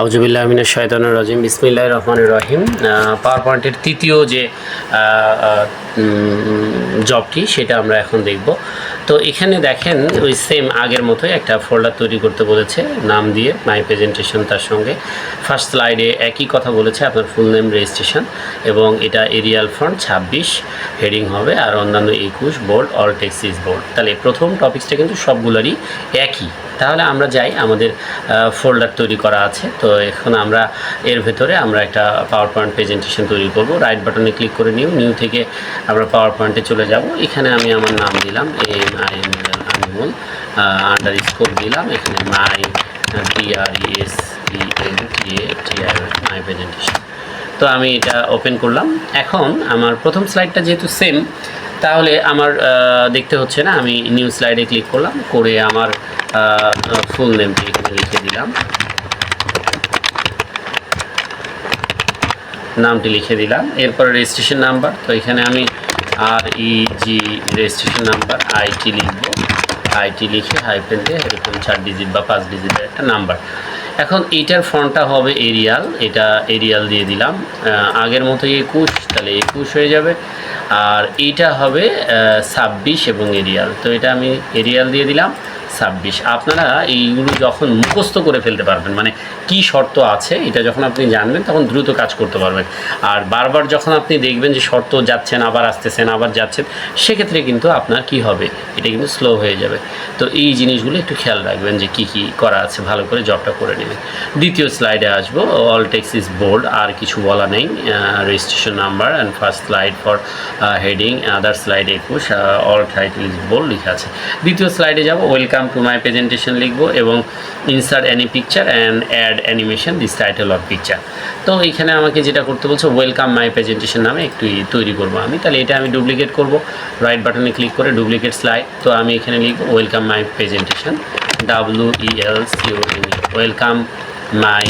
আউযুবিল্লাহি মিনাশ শাইতানির রাজিম বিসমিল্লাহির রহমানির রহিম। পাওয়ার পয়েন্টের তৃতীয় যে জবটি সেটা আমরা এখন দেখব। তো এখানে দেখেন ওই সেম আগের মতোই একটা ফোল্ডার তৈরি করতে বলেছে নাম দিয়ে মাই প্রেজেন্টেশন, তার সঙ্গে ফার্স্ট স্লাইডে একই কথা বলেছে আপনার ফুল নেম রেজিস্ট্রেশন, এবং এটা এরিয়াল ফন্ট 26, হেডিং হবে আর অন্যান্য 21, bold, all text is bold. তাহলে প্রথম টপিকসটা কিন্তু সবগুলোরই একই। তাহলে আমরা যাই, আমাদের ফোল্ডার তৈরি করা আছে। তো এখন আমরা এর ভেতরে আমরা একটা পাওয়ার পয়েন্ট প্রেজেন্টেশন তৈরি করব। রাইট বাটনে ক্লিক করে নিউ থেকে আমরা পাওয়ার পয়েন্টে চলে যাব। এখানে আমি আমার নাম দিলাম আনিমুল, আন্ডারস্কোর দিলাম, এখানে মাই মাই প্রেজেন্টেশন। তো আমি এটা ওপেন করলাম। এখন আমার প্রথম স্লাইডটা যেহেতু সেম, তাহলে আমার দেখতে হচ্ছে না, আমি নিউ স্লাইডে ক্লিক করলাম, করে আমার ফুল নেমটি এখানে লিখে দিলাম, নামটি লিখে দিলাম। এরপরে রেজিস্ট্রেশন নাম্বার, তো এখানে আমি REG রেজিস্ট্রেশন নাম্বার আইটি লিখব, আইটি লিখে হাইফেন দিয়ে এরকম 4 ডিজিট বা 5 ডিজিটের একটা নাম্বার। এখন এইটার ফন্টটা হবে এরিয়াল, এটা এরিয়াল দিয়ে দিলাম, আগের মতো 21, তাহলে 21 হয়ে যাবে। আর এইটা হবে 26 এবং এরিয়াল, তো এটা আমি এরিয়াল দিয়ে দিলাম 26। আপনারা এইগুলো যখন মুখস্থ করে ফেলতে পারবেন, মানে কি শর্ত আছে এটা যখন আপনি জানবেন তখন দ্রুত কাজ করতে পারবেন। আর বারবার যখন আপনি দেখবেন যে শর্ত যাচ্ছেন আবার আসতেছেন আবার যাচ্ছেন, সেক্ষেত্রে কিন্তু আপনার কি হবে, এটা কিন্তু স্লো হয়ে যাবে। তো এই জিনিসগুলো একটু খেয়াল রাখবেন যে কি কি করা আছে, ভালো করে জবটা করে নেবেন। দ্বিতীয় স্লাইডে আসবো, অল টেক্সট ইজ বোল্ড, আর কিছু বলা নেই, registration number and first slide for heading, other slide 21, all title is bold লেখা আছে। দ্বিতীয় স্লাইডে যাব, ওয়েলকাম টু মাই প্রেজেন্টেশন লিখবো এবং insert any picture and add animation this title of picture. তো এইখানে আমাকে যেটা করতে বলছে, ওয়েলকাম মাই প্রেজেন্টেশন নামে একটু তৈরি করবো আমি। তাহলে এটা আমি ডুপ্লিকেট করব, রাইট বাটনে ক্লিক করে ডুপ্লিকেট স্লাইড। তো আমি এখানে লিখবো welcome my presentation, WELCOME, welcome my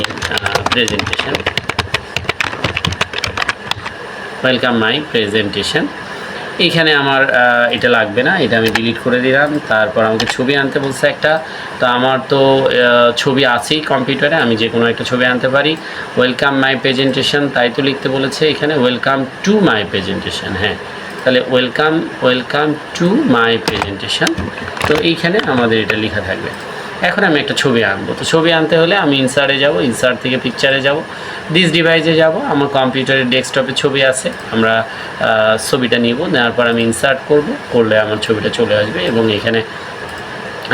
presentation, welcome my presentation. এইখানে আমার এটা লাগবে না, এটা আমি ডিলিট করে দিলাম। তারপর আমাকে ছবি আনতে বলছে একটা, তো আমার তো ছবি আছেই কম্পিউটারে, আমি যে কোনো একটা ছবি আনতে পারি। ওয়েলকাম মাই প্রেজেন্টেশন, তাই তো লিখতে বলেছে এখানে ওয়েলকাম টু মাই প্রেজেন্টেশন। হ্যাঁ, তাহলে ওয়েলকাম টু মাই প্রেজেন্টেশন। তো এইখানে আমাদের এটা লেখা থাকবে। এখন আমি একটা ছবি আনবো, তো ছবি আনতে হলে আমি ইনসার্টে যাব, ইনসার্ট থেকে পিকচারে যাব, দিস ডিভাইসে যাব, আমার কম্পিউটারের ডেস্কটপে ছবি আছে, আমরা ছবিটা নিব, নেওয়ার পর আমি ইনসার্ট করব, করলে আমার ছবিটা চলে আসবে এবং এখানে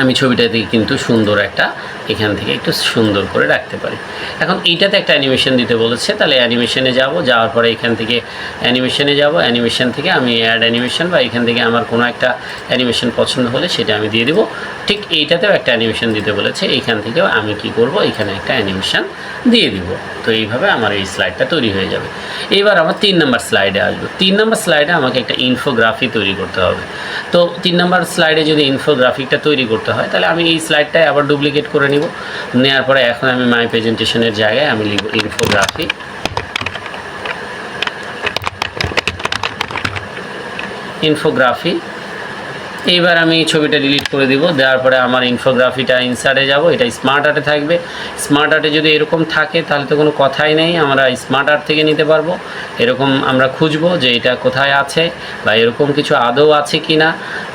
আমি ছবিটাতে কিন্তু সুন্দর একটা, এখান থেকে একটু সুন্দর করে রাখতে পারি। এখন এইটাতে একটা অ্যানিমেশন দিতে বলেছে, তাহলে অ্যানিমেশনে যাব, যাওয়ার পরে এখান থেকে অ্যানিমেশনে যাব, অ্যানিমেশন থেকে আমি অ্যাড অ্যানিমেশন বা এখান থেকে আমার কোনো একটা অ্যানিমেশন পছন্দ হলে সেটা আমি দিয়ে দেবো। ঠিক এইটাতেও একটা অ্যানিমেশন দিতে বলেছে, এইখান থেকেও আমি কি করব, এখানে একটা অ্যানিমেশন দিয়ে দিব। তো এইভাবে আমার এই স্লাইডটা তৈরি হয়ে যাবে। এবার আমার 3 নম্বর স্লাইডে আসবো। 3 নম্বর স্লাইডে আমাকে একটা ইনফোগ্রাফি তৈরি করতে হবে। তো 3 নম্বর স্লাইডে যদি ইনফোগ্রাফিকটা তৈরি করতে হয়, তাহলে আমি এই স্লাইডটাই আবার ডুপ্লিকেট করে নিব। নেওয়ার পরে এখন আমি মাই প্রেজেন্টেশনের জায়গায় আমি লিখব ইনফোগ্রাফি, ইনফোগ্রাফি। এইবার আমি ছবিটা ডিলিট করে দিব, দেওয়ার পরে আমার ইনফোগ্রাফিটা ইনসার্টে যাব, এটা স্মার্ট আর্টে থাকবে। স্মার্ট আর্টে যদি এরকম থাকে তাহলে তো কোনো কথাই নেই, আমরা স্মার্ট আর্ট থেকে নিতে পারবো। এরকম আমরা খুঁজবো যে এটা কোথায় আছে বা এরকম কিছু আদৌ আছে কি না।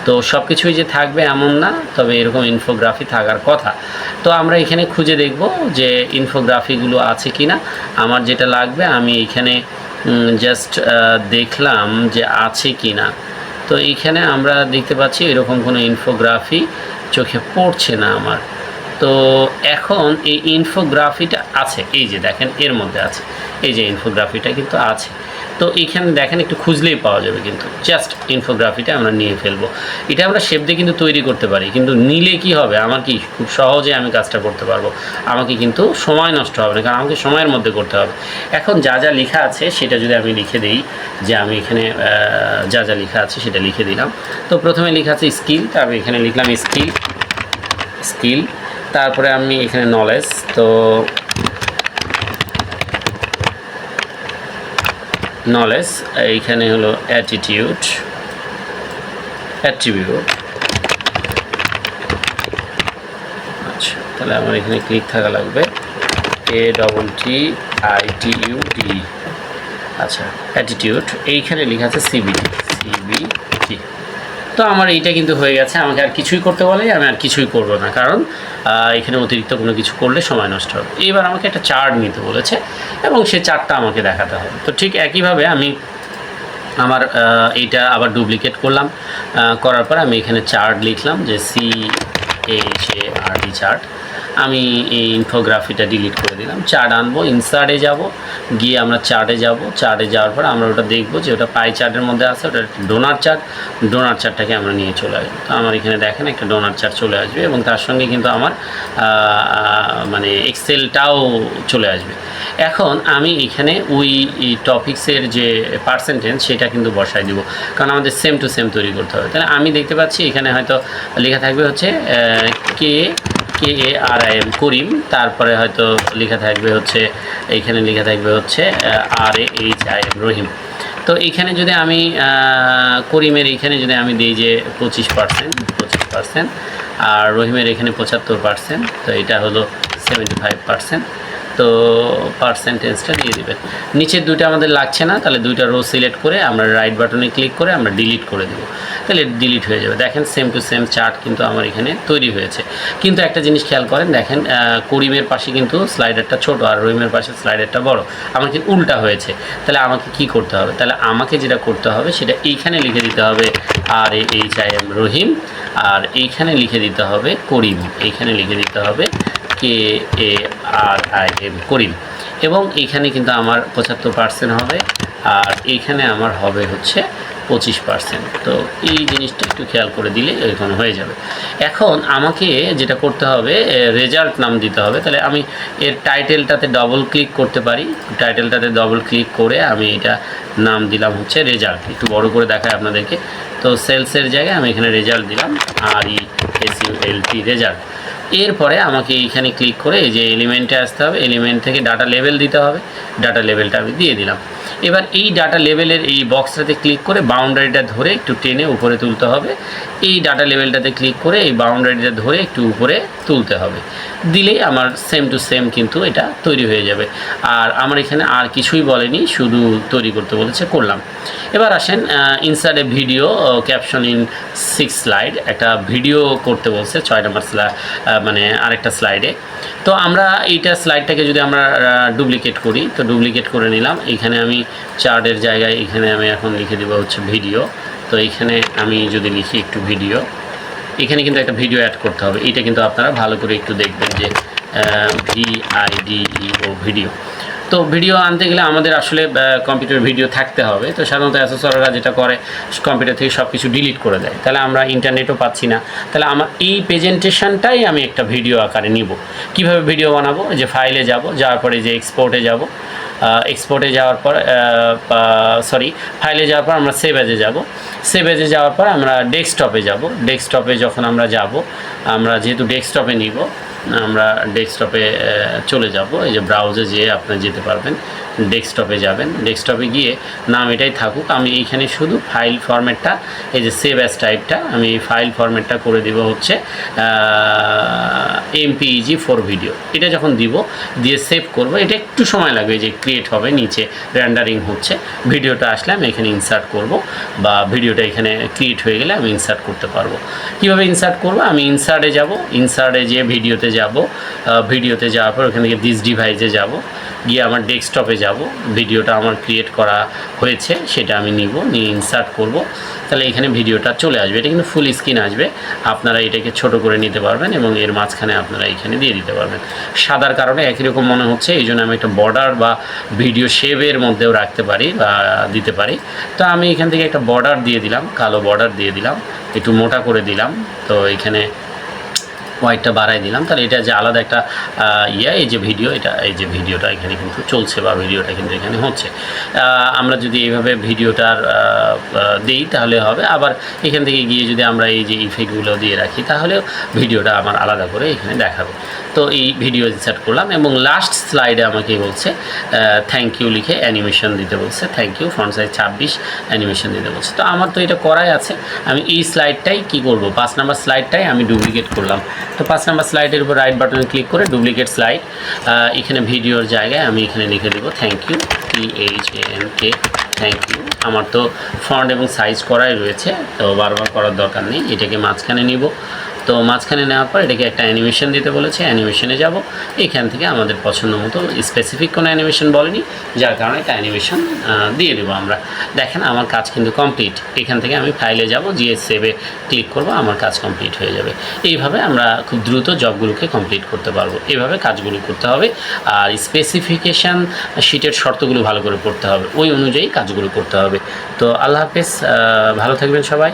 তো সব কিছুই যে থাকবে এমন না, তবে এরকম ইনফোগ্রাফি থাকার কথা। তো আমরা এখানে খুঁজে দেখব যে ইনফোগ্রাফিগুলো আছে কি না। আমার যেটা লাগবে আমি এইখানে জাস্ট দেখলাম যে আছে কি না। তো এইখানে আমরা দেখতে পাচ্ছি এরকম কোনো ইনফোগ্রাফি চোখে পড়ছে না আমার। তো এখন এই ইনফোগ্রাফিটা আছে, এই যে দেখেন এর মধ্যে আছে, এই যে ইনফোগ্রাফিটা কিন্তু আছে। তো এইখানে দেখেন একটু খুঁজলেই পাওয়া যাবে, কিন্তু জাস্ট ইনফোগ্রাফিটা আমরা নিয়ে ফেলবো। এটা আমরা শেপ দিয়ে কিন্তু তৈরি করতে পারি, কিন্তু নিলে কি হবে, আমার কি খুব সহজে আমি কাজটা করতে পারবো, আমাকে কিন্তু সময় নষ্ট হবে না, কারণ আমাকে সময়ের মধ্যে করতে হবে। এখন যা যা লেখা আছে সেটা যদি আমি লিখে দিই, যে আমি এখানে যা যা লেখা আছে সেটা লিখে দিলাম। তো প্রথমে লেখা আছে স্কিল, তো আমি এখানে লিখলাম স্কিল। তারপরে আমি এখানে নলেজ, তো নলেজ, এইখানে হলো অ্যাটিটিউড, অ্যাট্রিবিউট। আচ্ছা, তাহলে আমার এখানে ক্লিক থাকা লাগবে, ATTITUD, আচ্ছা অ্যাটিটিউড, এইখানে লেখা আছে CBT। তো আমার এইটা কিন্তু হয়ে গেছে, আমাকে আর কিছুই করতে বলে, আমি আর কিছুই করব না, কারণ এখানে অতিরিক্ত কোনো কিছু করলে সময় নষ্ট হবে। এবার আমাকে একটা চার্ট নিতে বলেছে এবং সে চার্টটা আমাকে দেখাতে হবে। তো ঠিক একইভাবে আমি আমার এইটা আবার ডুপ্লিকেট করলাম, করার পর আমি এখানে চার্ট লিখলাম যে CHART চার্ট। আমি এই ইনফোগ্রাফিটা ডিলিট করে দিলাম। চার্ট আনবো, ইনসার্টে যাব, গিয়ে আমরা চার্টে যাব। চার্টে যাওয়ার পর আমরা ওটা দেখব যে ওটা পাই চার্টের মধ্যে আছে, ওটা ডোনার চার্ট। ডোনার চার্টটাকে আমরা নিয়ে চলে আসবো। তো আমার এখানে দেখেন একটা ডোনার চার্ট চলে আসবে এবং তার সঙ্গে কিন্তু আমার মানে এক্সেলটাও চলে আসবে। এখন আমি এখানে ওই টপিক্সের যে পার্সেন্টেজ সেটা কিন্তু বসাই দিব, কারণ আমাদের সেম টু সেম তৈরি করতে হবে। তাহলে আমি দেখতে পাচ্ছি এখানে হয়তো লেখা থাকবে হচ্ছে KARIM করিম, তারপরে হয়তো লেখা থাকবে হচ্ছে এইখানে লেখা থাকবে হচ্ছে RAHIM রহিম। তো এইখানে যদি আমি করিমের এইখানে যদি আমি দিই যে 25%, আর রহিমের এখানে 75%, তো এটা হলো 75%। তো পার্সেন্টেজটা দিয়ে দেবেন। নিচের দুইটা আমাদের লাগছে না, তাহলে দুইটা রো সিলেক্ট করে আমরা রাইট বাটনে ক্লিক করে আমরা ডিলিট করে দেবো, তাহলে ডিলিট হয়ে যাবে। দেখেন সেম টু সেম চার্ট কিন্তু আমার এখানে তৈরি হয়েছে। কিন্তু একটা জিনিস খেয়াল করেন, দেখেন করিমের পাশে কিন্তু স্লাইডারটা ছোট আর রহিমের পাশে স্লাইডারটা বড়, আমার কিন্তু উল্টা হয়েছে। তাহলে আমাকে কি করতে হবে? তাহলে আমাকে যেটা করতে হবে সেটা এইখানে লিখে দিতে হবে RAHIM রহিম, আর এইখানে লিখে দিতে হবে করিম, এইখানে লিখে দিতে হবে KARIM করিম, এবং এইখানে কিন্তু আমার 75% হবে আর এইখানে আমার হবে হচ্ছে 25%। তো এই জিনিসটা একটু খেয়াল করে দিলে এখানে হয়ে যাবে। এখন আমাকে যেটা করতে হবে, রেজাল্ট নাম দিতে হবে। তাহলে আমি এর টাইটেলটাতে ডবল ক্লিক করতে পারি, টাইটেলটাতে ডবল ক্লিক করে আমি এটা নাম দিলাম হচ্ছে রেজাল্ট। একটু বড় করে দেখায় আপনাদেরকে। তো সেলসের জায়গায় আমি এখানে রেজাল্ট দিলাম, RESULT রেজাল্ট। এরপরে আমাকে এইখানে ক্লিক করে এই যে এলিমেন্টে আসতে হবে, এলিমেন্ট থেকে ডাটা লেভেল দিতে হবে, ডাটা লেভেলটা আমি দিয়ে দিলাম। এবার এই ডাটা লেভেলের এই বক্সটাতে ক্লিক করে বাউন্ডারিটা ধরে একটু টেনে উপরে তুলতে হবে। এই ডাটা লেভেলটাতে ক্লিক করে এই বাউন্ডারিটা ধরে একটু উপরে তুলতে হবে, দিলেই আমার সেম টু সেম কিন্তু এটা তৈরি হয়ে যাবে। আর আমার এখানে আর কিছুই বলেনি, শুধু তৈরি করতে বলেছে, করলাম। এবার আসেন ইনসার্টে ভিডিও ক্যাপশন ইন 6 স্লাইড, একটা ভিডিও করতে বলছে 6 নম্বর মানে আরেকটা স্লাইডে। তো আমরা এইটা স্লাইডটাকে যদি আমরা ডুপ্লিকেট করি, তো ডুপ্লিকেট করে নিলাম। এইখানে আমি চার্টের জায়গায় এখানে আমি এখন লিখে দেবো হচ্ছে ভিডিও। তো এইখানে আমি যদি লিখি একটু ভিডিও, এখানে কিন্তু একটা ভিডিও অ্যাড করতে হবে। এটা কিন্তু আপনারা ভালো করে একটু দেখবেন যে VIDEO ভিডিও। তো ভিডিও আনতে গেলে আমাদের আসলে কম্পিউটার ভিডিও থাকতে হবে। তো সাধারণত অ্যাসেসররা যেটা করে কম্পিউটার থেকে সব কিছু ডিলিট করে দেয়, তাহলে আমরা ইন্টারনেটও পাচ্ছি না। তাহলে আমার এই প্রেজেন্টেশনটাই আমি একটা ভিডিও আকারে নিব। কিভাবে ভিডিও বানাবো? যে ফাইলে যাব, যাওয়ার পরে যে এক্সপোর্টে যাব, এক্সপোর্টে যাওয়ার পর ফাইলে যাওয়ার পর আমরা সেভ অ্যাজে যাব, সেভ অ্যাজে যাওয়ার পর আমরা ডেস্কটপে যাব। ডেস্কটপে যখন আমরা যাব, আমরা যেহেতু ডেস্কটপে নিব, আমরা ডেস্কটপে চলে যাব। এই যে ব্রাউজে যেয়ে আপনারা যেতে পারবেন, ডেস্কটপে যাবেন। ডেস্কটপে গিয়ে নাম এটাই থাকুক, আমি এইখানে শুধু ফাইল ফরম্যাটটা, এই যে সেভ অ্যাজ টাইপটা, আমি এই ফাইল ফরম্যাটটা করে দিব হচ্ছে MPEG 4 ভিডিও। এটা যখন দিব, দিয়ে সেভ করব, এটা একটু সময় লাগবে, যে ক্রিয়েট হবে, নিচে রেন্ডারিং হচ্ছে। ভিডিওটা আসলে আমি এখানে ইনসার্ট করব, বা ভিডিওটা এখানে ক্রিয়েট হয়ে গেলে আমি ইনসার্ট করতে পারবো। কীভাবে ইনসার্ট করব? আমি ইনসার্টে যাব, ইনসার্টে যেয়ে ভিডিওতে যাব, ভিডিওতে যাওয়ার পর ওখান থেকে দিস ডিভাইসে যাব, গিয়ে আমার ডেস্কটপে যাব, ভিডিওটা আমার ক্রিয়েট করা হয়েছে সেটা আমি নিব, নিয়ে ইনসার্ট করব। তাহলে এখানে ভিডিওটা চলে আসবে। এটা কিন্তু ফুল স্ক্রিন আসবে, আপনারা এটাকে ছোট করে নিতে পারবেন এবং এর মাঝখানে আপনারা এখানে দিয়ে দিতে পারবেন। সাদার কারণে একই রকম মনে হচ্ছে, এই জন্য আমি একটা বর্ডার বা ভিডিও শেপের মধ্যেও রাখতে পারি বা দিতে পারি। তো আমি এখান থেকে একটা বর্ডার দিয়ে দিলাম, কালো বর্ডার দিয়ে দিলাম, একটু মোটা করে দিলাম। তো এখানে হোয়াইটটা বাড়াই দিলাম, তাহলে এটা যে আলাদা একটা এই যে ভিডিও, এটা এই যে ভিডিওটা এখানে কিন্তু চলছে বা ভিডিওটা কিন্তু এখানে হচ্ছে। আমরা যদি এইভাবে ভিডিওটার দিই তাহলে হবে। আবার এখান থেকে গিয়ে যদি আমরা এই যে ইফেক্টগুলো দিয়ে রাখি, তাহলেও ভিডিওটা আমার আলাদা করে এখানে দেখাবে। তো এই ভিডিও ইনসার্ট করলাম এবং লাস্ট স্লাইডে আমাকে বলছে থ্যাংক ইউ লিখে অ্যানিমেশন দিতে বলছে, thank you font size 26 animation দিতে বলছে। তো আমার তো এটা করাই আছে, আমি এই স্লাইডটাই কি করব, 5 নাম্বার স্লাইডটাই আমি ডুপ্লিকেট করলাম। তো 5 নাম্বার স্লাইডের উপর রাইট বাটনে ক্লিক করে ডুপ্লিকেট স্লাইড, এখানে ভিডিওর জায়গায় আমি এখানে লিখে দেবো thank you, THANK, thank you. আমার তো ফন্ট এবং সাইজ করাই রয়েছে, তো বারবার করার দরকার নেই। এটাকে মাঝখানে নিব, তো মাঝখানে নেওয়ার পর এটাকে একটা অ্যানিমেশন দিতে বলেছে, অ্যানিমেশনে যাব। এখান থেকে আমাদের পছন্দ মতো স্পেসিফিক কোনো অ্যানিমেশন বলেনি, যার কারণে একটা অ্যানিমেশন দিয়ে দেবো আমরা। দেখেন আমার কাজ কিন্তু কমপ্লিট। এখান থেকে আমি ফাইলে যাব, GS সেভে ক্লিক করব, আমার কাজ কমপ্লিট হয়ে যাবে। এইভাবে আমরা খুব দ্রুত জবগুলোকে কমপ্লিট করতে পারবো। এভাবে কাজগুলো করতে হবে, আর স্পেসিফিকেশান শিটের শর্তগুলো ভালো করে পড়তে হবে, ওই অনুযায়ী কাজগুলো করতে হবে। তো আল্লাহ হাফেজ, ভালো থাকবেন সবাই।